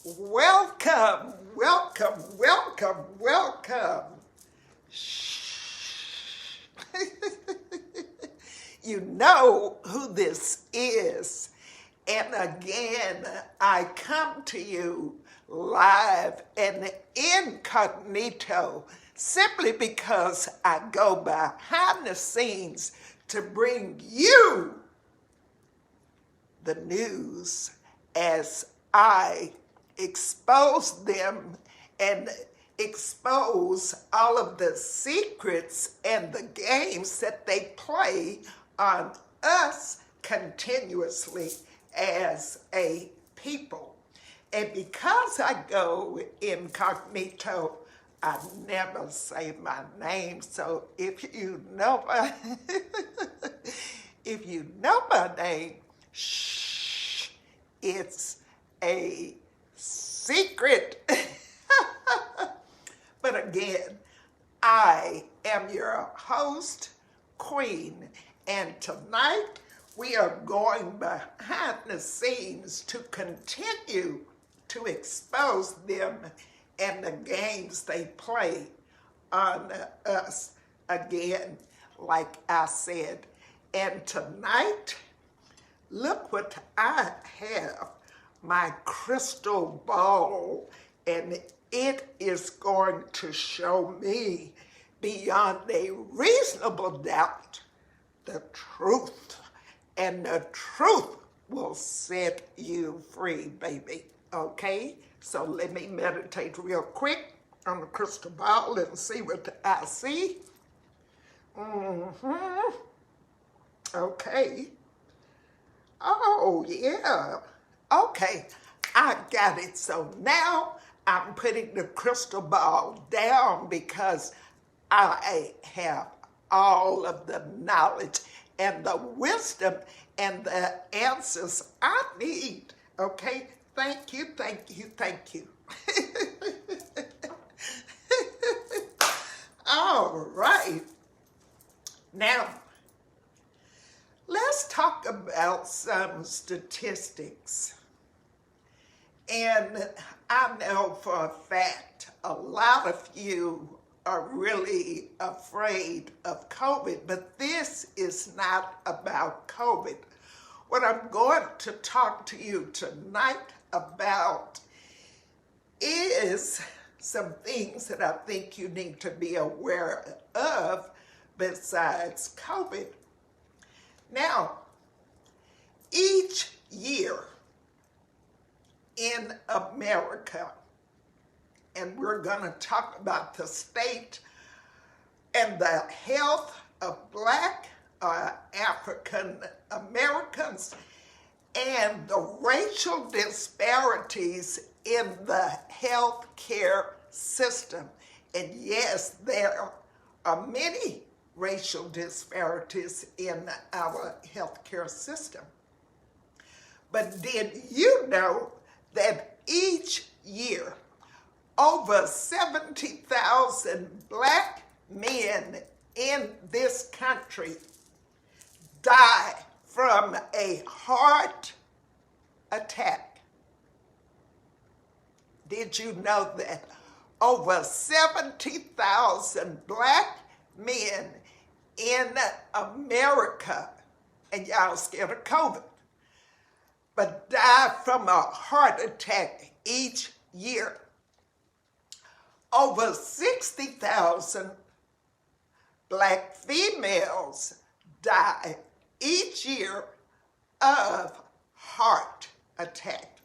Welcome, welcome, welcome, welcome. Shh. You know who this is. And again, I come to you live and incognito simply because I go behind the scenes to bring you the news as I expose them and expose all of the secrets and the games that they play on us continuously as a people. And because I go incognito, I never say my name. So if you know my name, shh, it's a secret. But again, I am your host, Queen, and tonight we are going behind the scenes to continue to expose them and the games they play on us again, like I said. And tonight, look what I have, my crystal ball, and it is going to show me beyond a reasonable doubt the truth. And the truth will set you free, baby. Okay? So let me meditate real quick on the crystal ball and see what I see. Okay. Oh, yeah. Okay, I got it. So now I'm putting the crystal ball down because I have all of the knowledge and the wisdom and the answers I need. Okay? Thank you, thank you, thank you. All right. Now, let's talk about some statistics. And I know for a fact a lot of you are really afraid of COVID, but this is not about COVID. What I'm going to talk to you tonight about is some things that I think you need to be aware of besides COVID. Now, each year in America, and we're going to talk about the state and the health of Black African Americans and the racial disparities in the health care system. And yes, there are many racial disparities in our healthcare system. But did you know that each year over 70,000 Black men in this country die from a heart attack? Did you know that over 70,000 Black men in America, and y'all scared of COVID, but die from a heart attack each year? Over 60,000 Black females die each year of heart attack.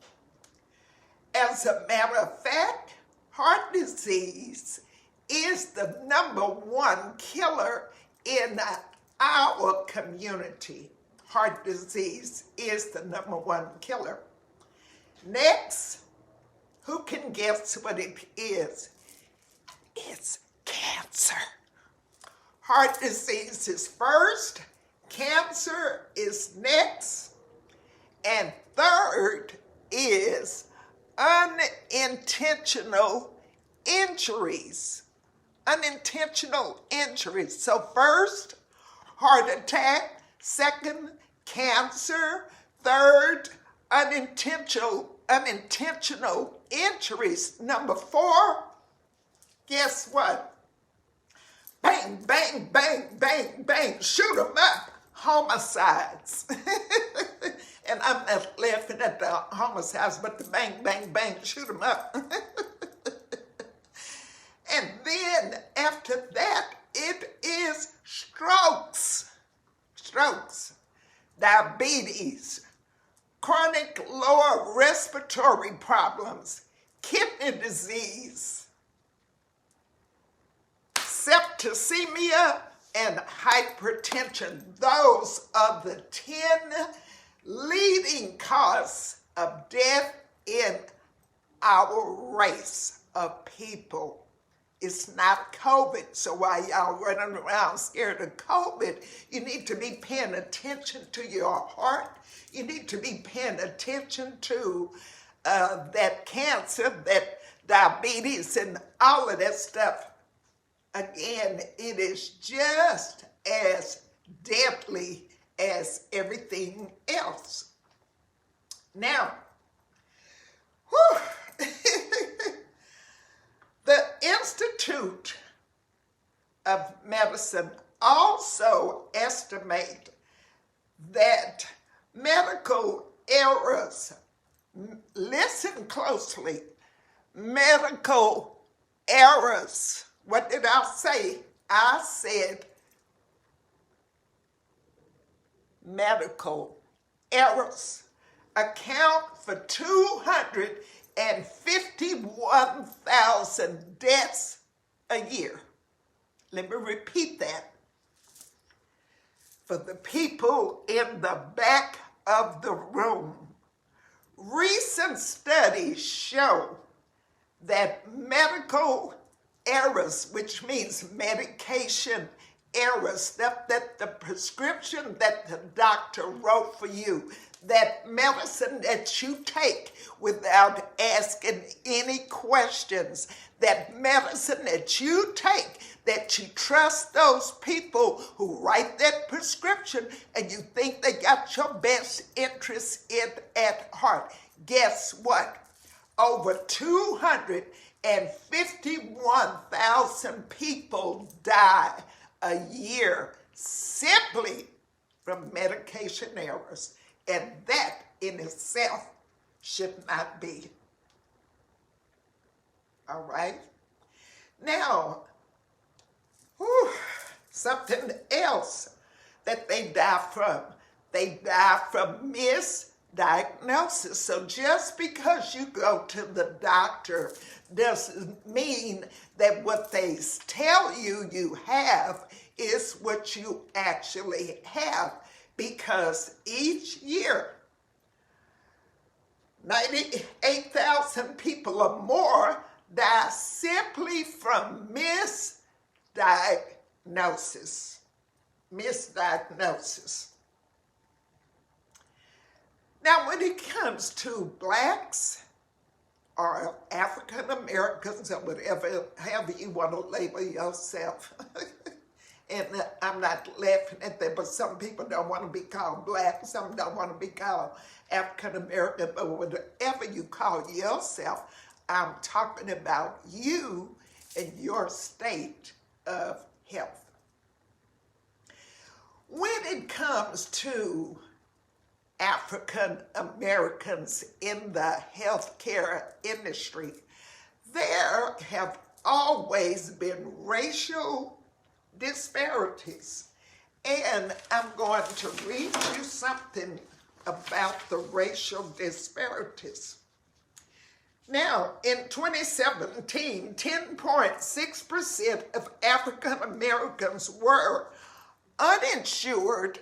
As a matter of fact, heart disease is the #1 killer in our community. Heart disease is the #1 killer. Next, who can guess what it is? It's cancer. Heart disease is first, cancer is next, and third is unintentional injuries. Unintentional injuries. So first, heart attack. Second, cancer. Third, unintentional injuries. Number 4, guess what? Bang, bang, bang, bang, bang, shoot 'em up, homicides. And I'm not laughing at the homicides, but the bang, bang, bang, shoot 'em up. And then after that, it is strokes, diabetes, chronic lower respiratory problems, kidney disease, septicemia, and hypertension. Those are the 10 leading causes of death in our race of people. It's not COVID, so while y'all running around scared of COVID, you need to be paying attention to your heart. You need to be paying attention to that cancer, that diabetes, and all of that stuff. Again, it is just as deadly as everything else. Now, the Institute of Medicine also estimate that medical errors, listen closely, medical errors, what did I say? I said medical errors account for 251,000 deaths a year. Let me repeat that. For the people in the back of the room, recent studies show that medical errors, which means medication errors, stuff that the prescription that the doctor wrote for you, that medicine that you take without asking any questions, that medicine that you take, that you trust those people who write that prescription and you think they got your best interests at heart. Guess what? Over 251,000 people die a year simply from medication errors. And that in itself should not be. All right? Now, something else that they die from. They die from misdiagnosis. So just because you go to the doctor doesn't mean that what they tell you you have is what you actually have. Because each year, 98,000 people or more die simply from misdiagnosis. Now, when it comes to blacks or African Americans or whatever, however you want to label yourself, and I'm not laughing at that, but some people don't want to be called black, some don't want to be called African American, but whatever you call yourself, I'm talking about you and your state of health. When it comes to African Americans in the healthcare industry, there have always been racial disparities. And I'm going to read you something about the racial disparities. Now, in 2017, 10.6% of African Americans were uninsured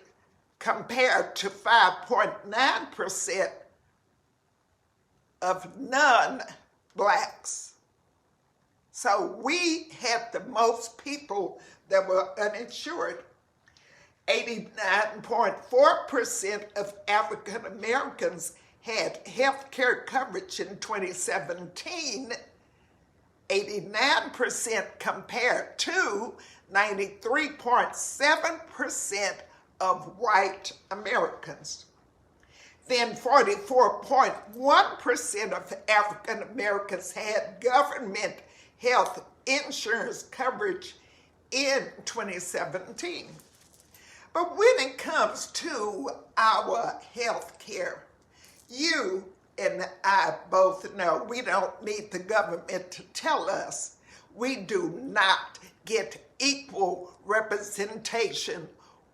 compared to 5.9% of non-blacks. So we had the most people that were uninsured. 89.4% of African Americans had health care coverage in 2017, 89% compared to 93.7% of white Americans. Then 44.1% of African Americans had government health insurance coverage in 2017. But when it comes to our health care, you and I both know we don't need the government to tell us. We do not get equal representation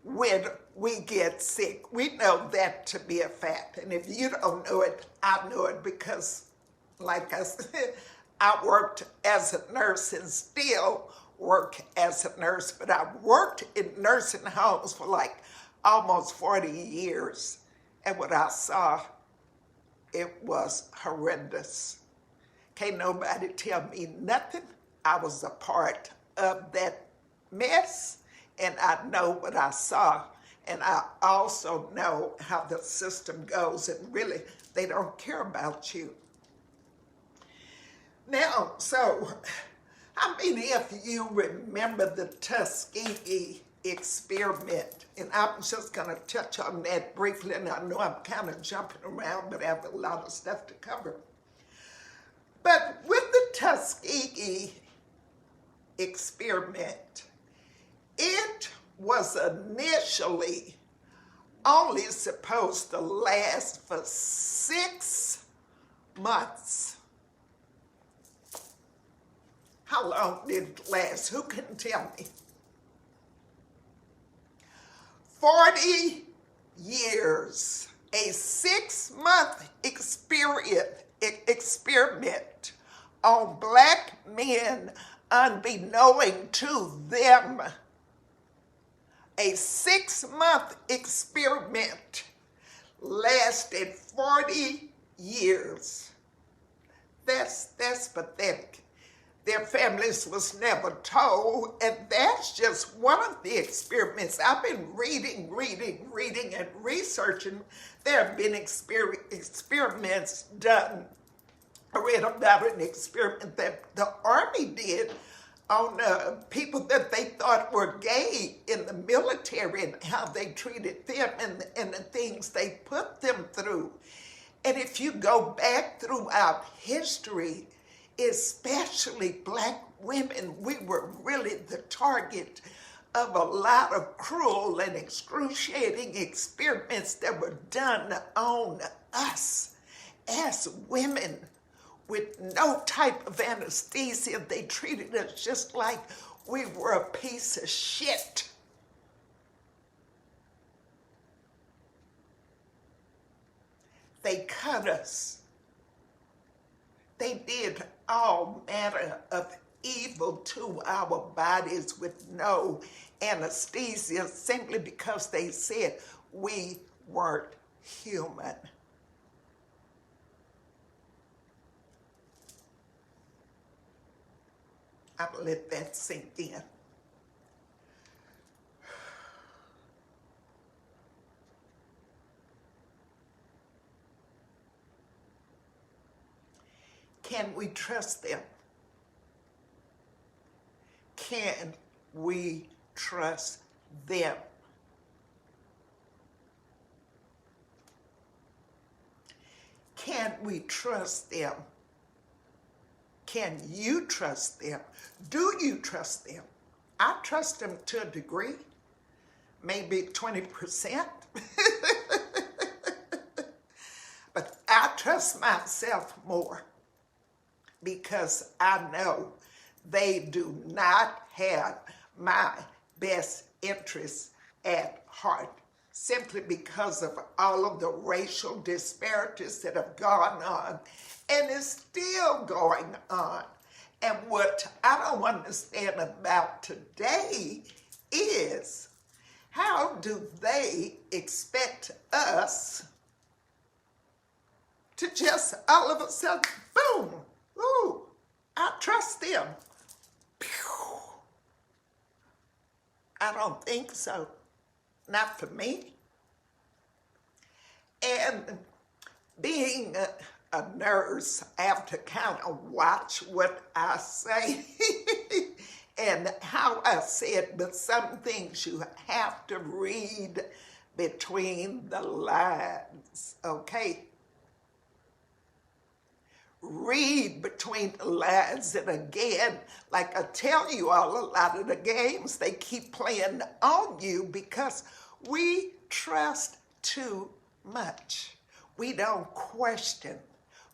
when we get sick. We know that to be a fact. And if you don't know it, I know it because, like I said, I worked as a nurse and still work as a nurse, but I worked in nursing homes for like almost 40 years. And what I saw, it was horrendous. Can't nobody tell me nothing. I was a part of that mess, and I know what I saw. And I also know how the system goes, and really, they don't care about you. Now, so how many of you remember the Tuskegee experiment? And I'm just going to touch on that briefly, and I know I'm kind of jumping around, but I have a lot of stuff to cover. But with the Tuskegee experiment, it was initially only supposed to last for 6 months. How long did it last? Who can tell me? 40 years. A 6-month experiment on black men, unbeknown to them. A 6-month experiment lasted 40 years. That's pathetic. Their families was never told, and that's just one of the experiments. I've been reading, and researching. There have been experiments done. I read about an experiment that the Army did on people that they thought were gay in the military and how they treated them and the things they put them through. And if you go back throughout history, especially black women, we were really the target of a lot of cruel and excruciating experiments that were done on us as women with no type of anesthesia. They treated us just like we were a piece of shit. They cut us. They did all manner of evil to our bodies with no anesthesia simply because they said we weren't human. I'll let that sink in. Can we trust them? Can we trust them? Can we trust them? Can you trust them? Do you trust them? I trust them to a degree, maybe 20%. But I trust myself more because I know they do not have my best interests at heart, simply because of all of the racial disparities that have gone on and is still going on. And what I don't understand about today is, how do they expect us to just all of a sudden, boom, ooh, I trust them? Pew. I don't think so. Not for me. And being a nurse, I have to kind of watch what I say and how I say it, but some things you have to read between the lines, okay? Read between the lines. And again, like I tell you all, a lot of the games, they keep playing on you because we trust too much. We don't question.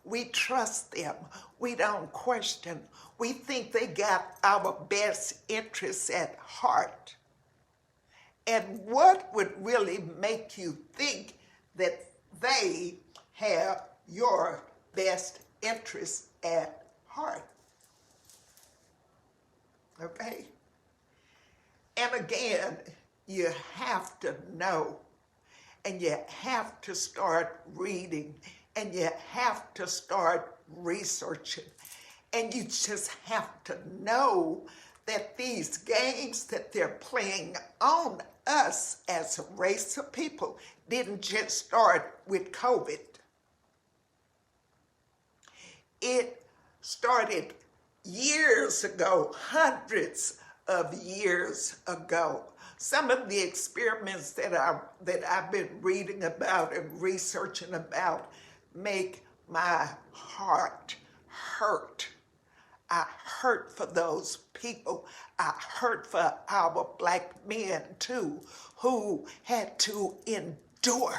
We trust them. We don't question. We think they got our best interests at heart. And what would really make you think that they have your best interests at heart? Okay? And again, you have to know, and you have to start reading, and you have to start researching, and you just have to know that these games that they're playing on us as a race of people didn't just start with COVID. It started years ago, hundreds of years ago. Some of the experiments that I've been reading about and researching about make my heart hurt. I hurt for those people. I hurt for our black men too, who had to endure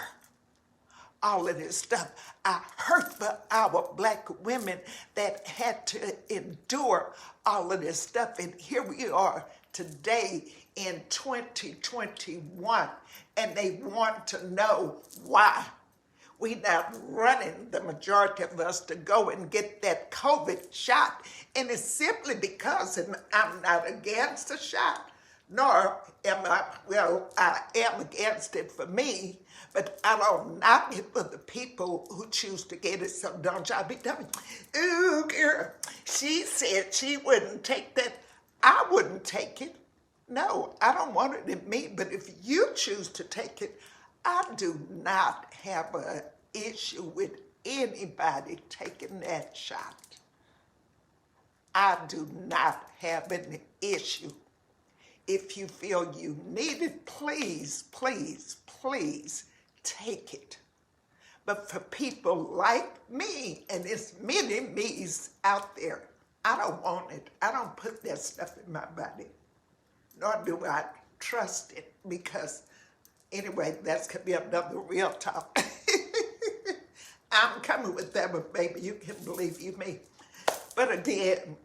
all of this stuff. I hurt for our black women that had to endure all of this stuff. And here we are today in 2021, and they want to know why we not running, the majority of us, to go and get that COVID shot. And it's simply because, and I'm not against the shot, nor am I, well, I am against it for me, but I don't knock it for the people who choose to get it. So don't y'all be telling me, ooh, girl, she said she wouldn't take that. I wouldn't take it. No, I don't want it in me, but if you choose to take it, I do not have an issue with anybody taking that shot. I do not have an issue. If you feel you need it, please, please, please take it. But for people like me, and there's many me's out there, I don't want it. I don't put that stuff in my body, nor do I trust it, because anyway, that's going to be another real talk. I'm coming with that, but baby, you can believe you me. But again,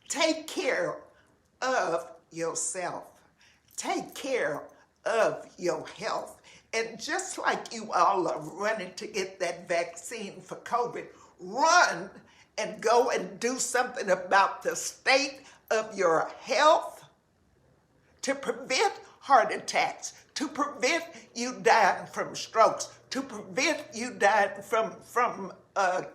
take care of yourself. Take care of your health. And just like you all are running to get that vaccine for COVID, run and go and do something about the state of your health to prevent heart attacks, to prevent you dying from strokes, to prevent you dying from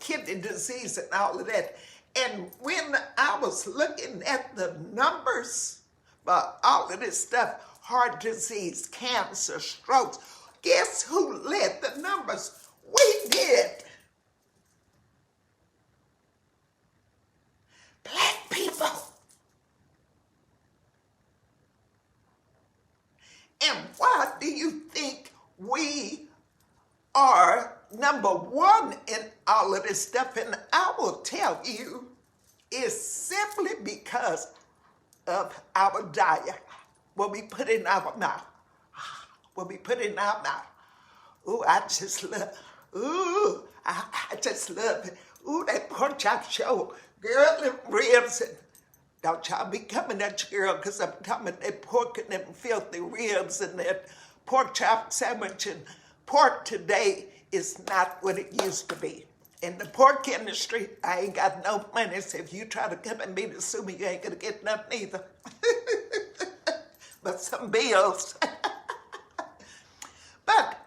kidney disease and all of that. And when I was looking at the numbers for all of this stuff, heart disease, cancer, strokes, guess who led the numbers? We did. Black people. And why do you think we are number one in all of this stuff? And I will tell you, it's simply because of our diet, what we put in our mouth. What we put in our mouth. Ooh, I just love, ooh, I just love it. Ooh, that pork chop show, girl, them ribs, and don't y'all be coming at your girl, because I'm talking about that pork and them filthy ribs and that pork chop sandwich. And pork today is not what it used to be. In the pork industry, I ain't got no money, so if you try to come and be to sue me, you ain't gonna get nothing either. But some bills. But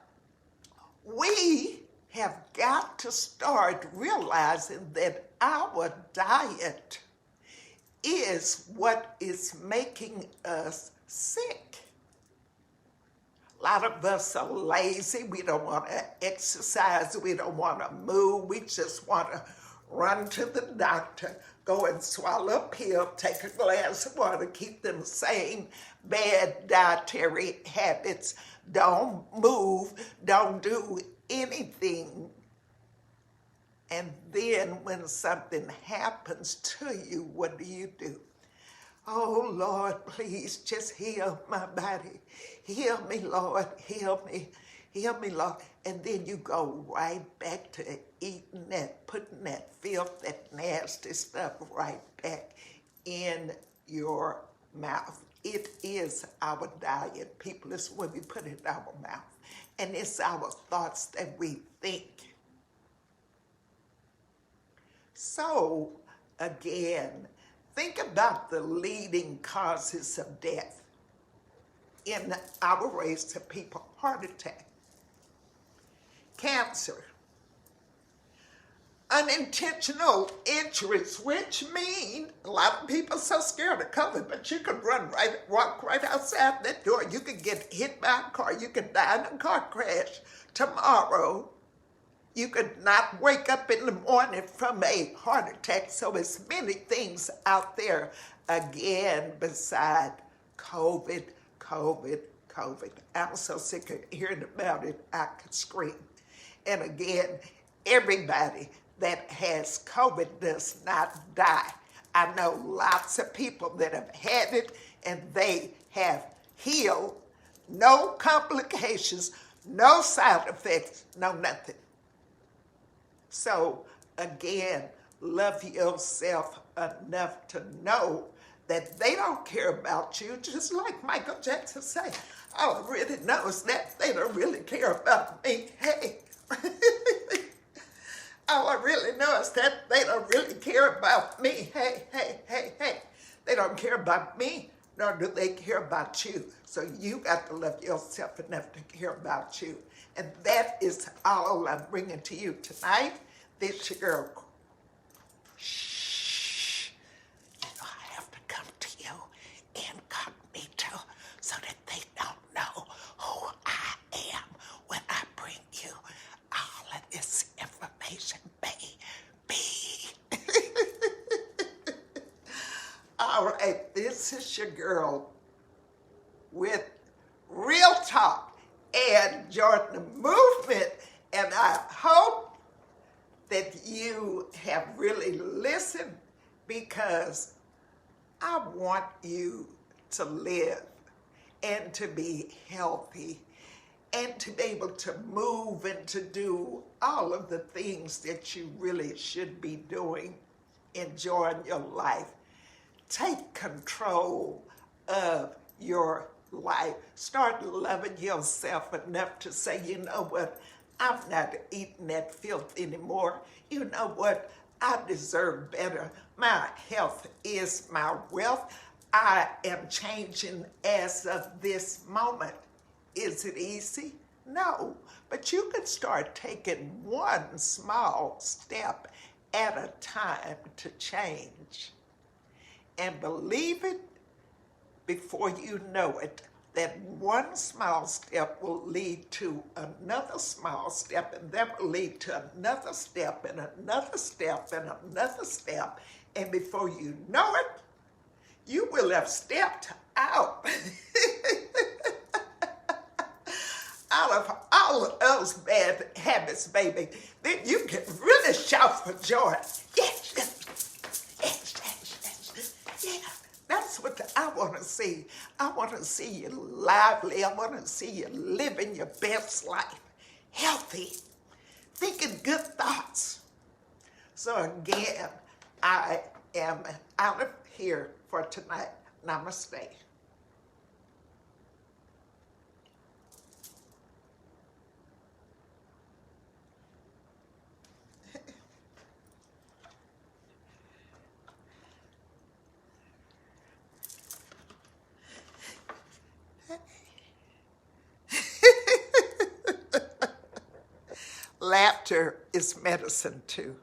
we have got to start realizing that our diet is what is making us sick. A lot of us are lazy. We don't want to exercise. We don't want to move. We just want to run to the doctor, go and swallow a pill, take a glass of water, keep them same bad dietary habits don't move, don't do anything. And then when something happens to you, what do? Oh, Lord, please just heal my body. Heal me, Lord, heal me. Heal me, Lord. And then you go right back to eating that, putting that filth, that nasty stuff right back in your mouth. It is our diet, people. It's what we put in our mouth. And it's our thoughts that we think. So, again, think about the leading causes of death in our race of people. Heart attack, cancer, unintentional injuries, which mean a lot of people are so scared of COVID, but you could walk right outside that door. You could get hit by a car. You could die in a car crash tomorrow. You could not wake up in the morning from a heart attack. So it's many things out there, again, beside COVID. I'm so sick of hearing about it, I could scream. And again, everybody that has COVID does not die. I know lots of people that have had it and they have healed. No complications, no side effects, no nothing. So again, love yourself enough to know that they don't care about you, just like Michael Jackson said. All I really know is that they don't really care about me. Hey. All I really know is that they don't really care about me. Hey. They don't care about me, nor do they care about you. So you got to love yourself enough to care about you. And that is all I'm bringing to you tonight. This your girl. Shh. You know I have to come to you incognito so that they don't know who I am when I bring you all of this information, baby. All right, this is your girl with Real Talk and Join the Movement, and I hope that you have really listened, because I want you to live and to be healthy and to be able to move and to do all of the things that you really should be doing, enjoying your life. Take control of your life. Start loving yourself enough to say, you know what? I'm not eating that filth anymore. You know what? I deserve better. My health is my wealth. I am changing as of this moment. Is it easy? No. But you can start taking one small step at a time to change. And believe it before you know it, that one small step will lead to another small step, and that will lead to another step and another step and another step. And before you know it, you will have stepped out of all of those bad habits, baby. Then you can really shout for joy. Yes. Yeah. That's what I want to see. I want to see you lively. I want to see you living your best life. Healthy. Thinking good thoughts. So again, I am out of here for tonight. Namaste. Laughter is medicine too.